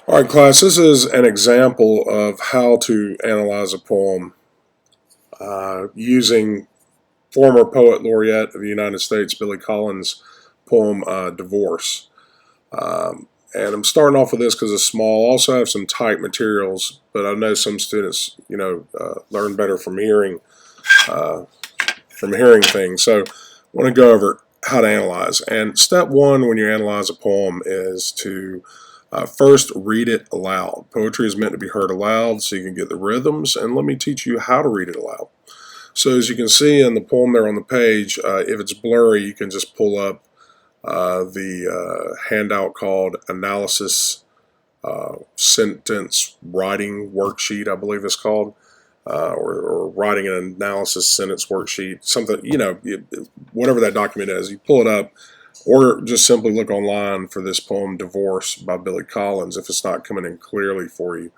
All right, class, this is an example of how to analyze a poem using former poet laureate of the United States, Billy Collins' poem Divorce. And I'm starting off with this because it's small. I also have some typed materials, but I know some students, learn better uh, from hearing things. So I want to go over how to analyze. And step one when you analyze a poem is to first read it aloud. Poetry is meant to be heard aloud so you can get the rhythms, and let me teach you how to read it aloud. So as you can see in the poem there on the page, if it's blurry, you can just pull up the handout called Analysis Sentence Writing Worksheet, I believe it's called, or writing an analysis sentence worksheet, something, whatever that document is, you pull it up, or just simply look online for this poem, Divorce by Billy Collins, if it's not coming in clearly for you.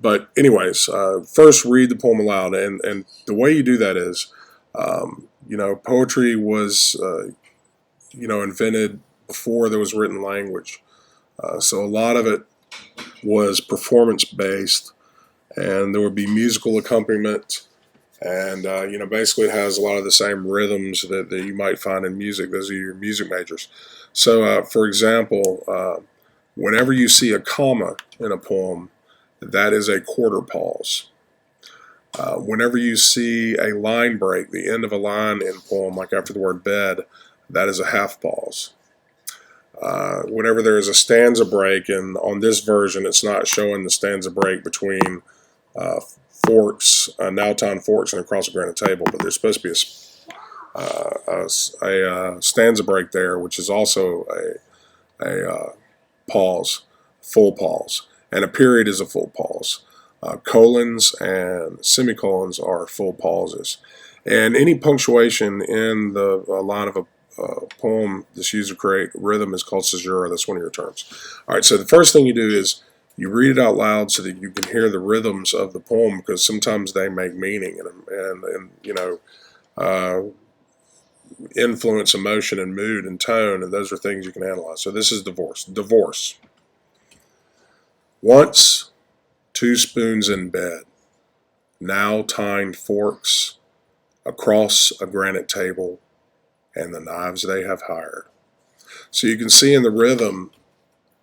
But anyways, first read the poem aloud, and the way you do that is, poetry was, invented before there was written language. So a lot of it was performance based, and there would be musical accompaniment, and basically it has a lot of the same rhythms that you might find in music. Those are your music majors. So, for example, whenever you see a comma in a poem, that is a quarter pause. Whenever you see a line break, the end of a line in a poem, like after the word bed, that is a half pause. Whenever there is a stanza break, and on this version, it's not showing the stanza break between forks, Nowtown Forks, and across a granite table, but there's supposed to be a stanza break there, which is also a pause, full pause, and a period is a full pause. Colons and semicolons are full pauses, and any punctuation in the line of a poem that's used to create rhythm is called caesura. That's one of your terms. All right, so the first thing you do is you read it out loud so that you can hear the rhythms of the poem, because sometimes they make meaning and influence emotion and mood and tone, and those are things you can analyze. So this is divorce. Divorce. Once 2 spoons in bed, now tined forks across a granite table, and the knives they have hired. So you can see in the rhythm,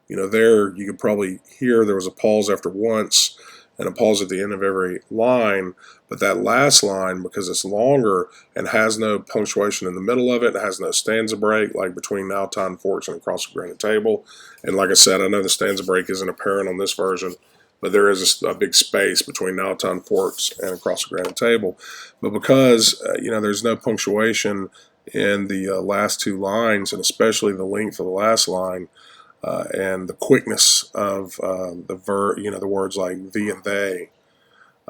there you could probably hear there was a pause after once and a pause at the end of every line, but that last line, because it's longer and has no punctuation in the middle of it, it has no stanza break, like between now time forks and across a granite table. And like I said, I know the stanza break isn't apparent on this version, but there is a big space between now time forks and across a granite table. But because there's no punctuation in the last 2 lines, and especially the length of the last line, and the quickness of the words like thee and they,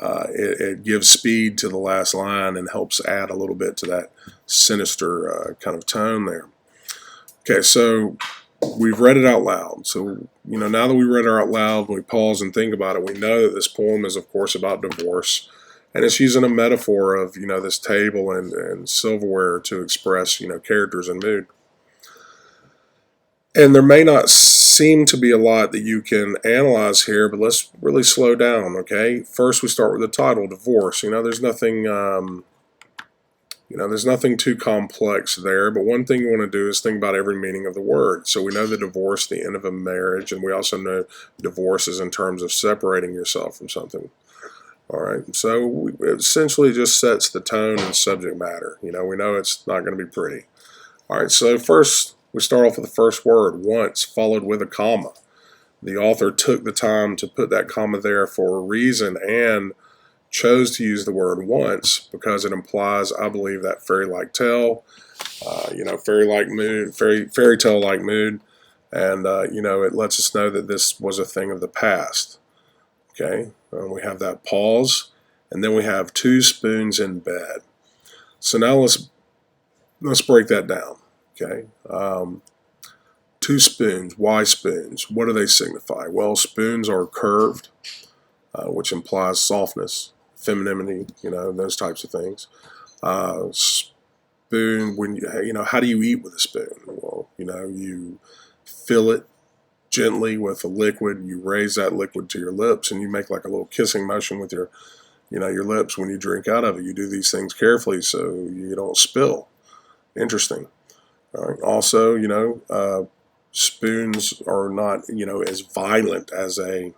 it gives speed to the last line and helps add a little bit to that sinister kind of tone there. Okay, so we've read it out loud. So, now that we read it out loud, we pause and think about it, we know that this poem is, of course, about divorce. And it's using a metaphor of, this table and silverware to express, characters and mood. And there may not seem to be a lot that you can analyze here, but let's really slow down, okay? First, we start with the title, Divorce. There's nothing too complex there, but one thing you want to do is think about every meaning of the word. So we know the divorce, the end of a marriage, and we also know divorce is in terms of separating yourself from something. All right, so it essentially just sets the tone and subject matter. We know it's not going to be pretty. All right, so first we start off with the first word, once, followed with a comma. The author took the time to put that comma there for a reason and chose to use the word once because it implies, I believe, that fairy-like tale, fairy-like mood, fairy tale-like mood, and it lets us know that this was a thing of the past. Okay, and we have that pause, and then we have 2 spoons in bed. So now let's break that down. Okay, 2 spoons. Why spoons? What do they signify? Well, spoons are curved, which implies softness, femininity, those types of things. Spoon, how do you eat with a spoon? Well, you fill it, gently with a liquid. You raise that liquid to your lips and you make like a little kissing motion with your, your lips when you drink out of it. You do these things carefully so you don't spill. Interesting. All right. Also, spoons are not, as violent as a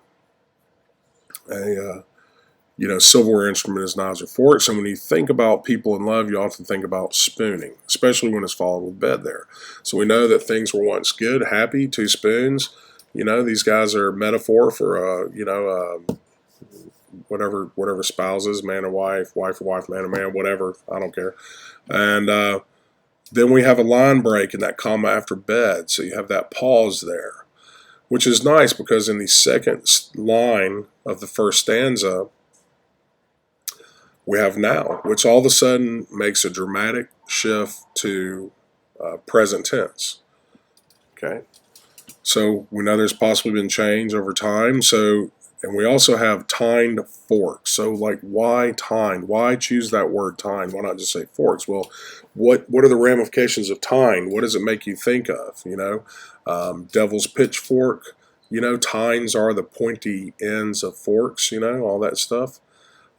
silverware instrument as knives or forks. And when you think about people in love, you often think about spooning, especially when it's followed with bed there. So we know that things were once good, happy, two spoons. These guys are a metaphor for, whatever spouses, man and wife, wife and wife, man and man, whatever, I don't care. And then we have a line break in that comma after bed. So you have that pause there, which is nice because in the second line of the first stanza, we have now, which all of a sudden makes a dramatic shift to present tense. Okay, so we know there's possibly been change over time. So, and we also have tined forks. So, like, why tined? Why choose that word tined? Why not just say forks? Well, what are the ramifications of tined? What does it make you think of? Devil's pitchfork. Tines are the pointy ends of forks. All that stuff.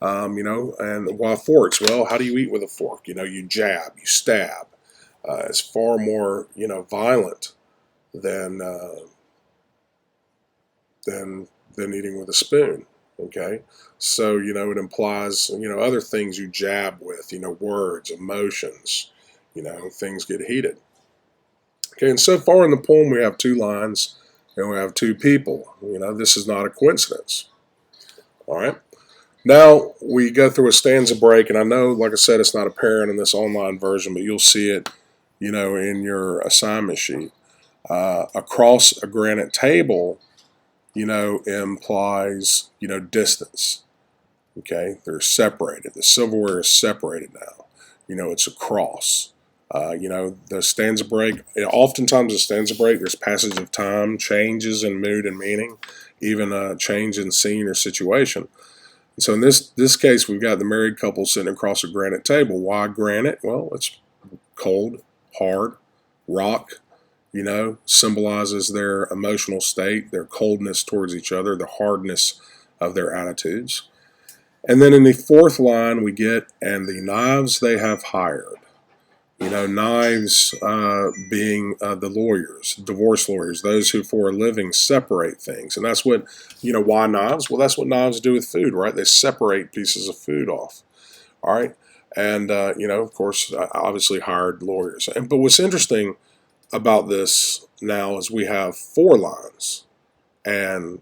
And while forks, well, how do you eat with a fork? You jab, you stab. It's far more, violent than eating with a spoon. Okay, so it implies other things you jab with, words, emotions, things get heated. Okay, and so far in the poem we have two lines and we have two people. This is not a coincidence. All right. Now we go through a stanza break, and I know, like I said, it's not apparent in this online version, but you'll see it, in your assignment sheet. Across a granite table, implies, distance. Okay, they're separated. The silverware is separated now. It's across. The stanza break, oftentimes the stanza break, there's passage of time, changes in mood and meaning, even a change in scene or situation. So in this case, we've got the married couple sitting across a granite table. Why granite? Well, it's cold, hard, rock, symbolizes their emotional state, their coldness towards each other, the hardness of their attitudes. And then in the fourth line, we get, and the knives they have hired. Knives being the lawyers, divorce lawyers, those who for a living separate things. And that's what, why knives? Well, that's what knives do with food, right? They separate pieces of food off. All right. And, of course, obviously hired lawyers. But what's interesting about this now is we have four lines and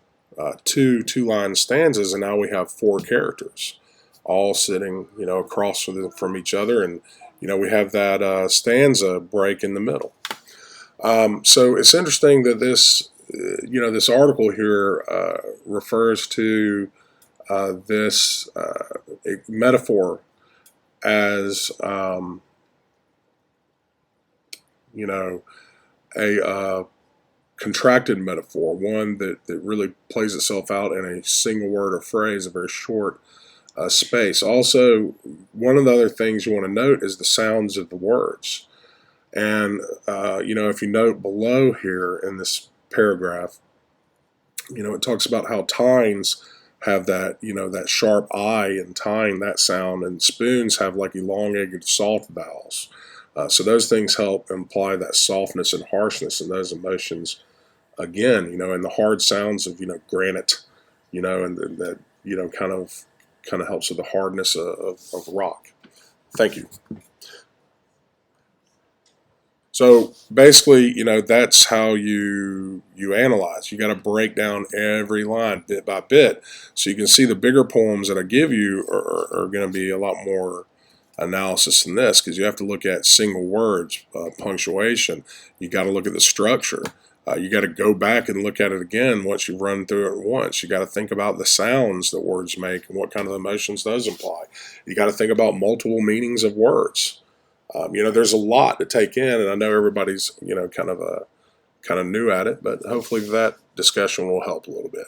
two-line stanzas, and now we have four characters all sitting, across from each other, and we have that stanza break in the middle. So it's interesting that this, this article here refers to this metaphor as, a contracted metaphor, one that really plays itself out in a single word or phrase, a very short space. Also, one of the other things you want to note is the sounds of the words. And, if you note below here in this paragraph, it talks about how tines have that, that sharp I and tine, that sound, and spoons have like elongated soft vowels. So those things help imply that softness and harshness and those emotions. Again, and the hard sounds of, granite, and that, kind of helps with the hardness of rock. Thank you. So basically, that's how you analyze. You got to break down every line bit by bit, so you can see the bigger poems that I give you are going to be a lot more analysis than this, because you have to look at single words, punctuation. You got to look at the structure. You got to go back and look at it again once you've run through it once. You got to think about the sounds that words make and what kind of emotions those imply. You got to think about multiple meanings of words. There's a lot to take in, and I know everybody's kind of new at it, but hopefully that discussion will help a little bit.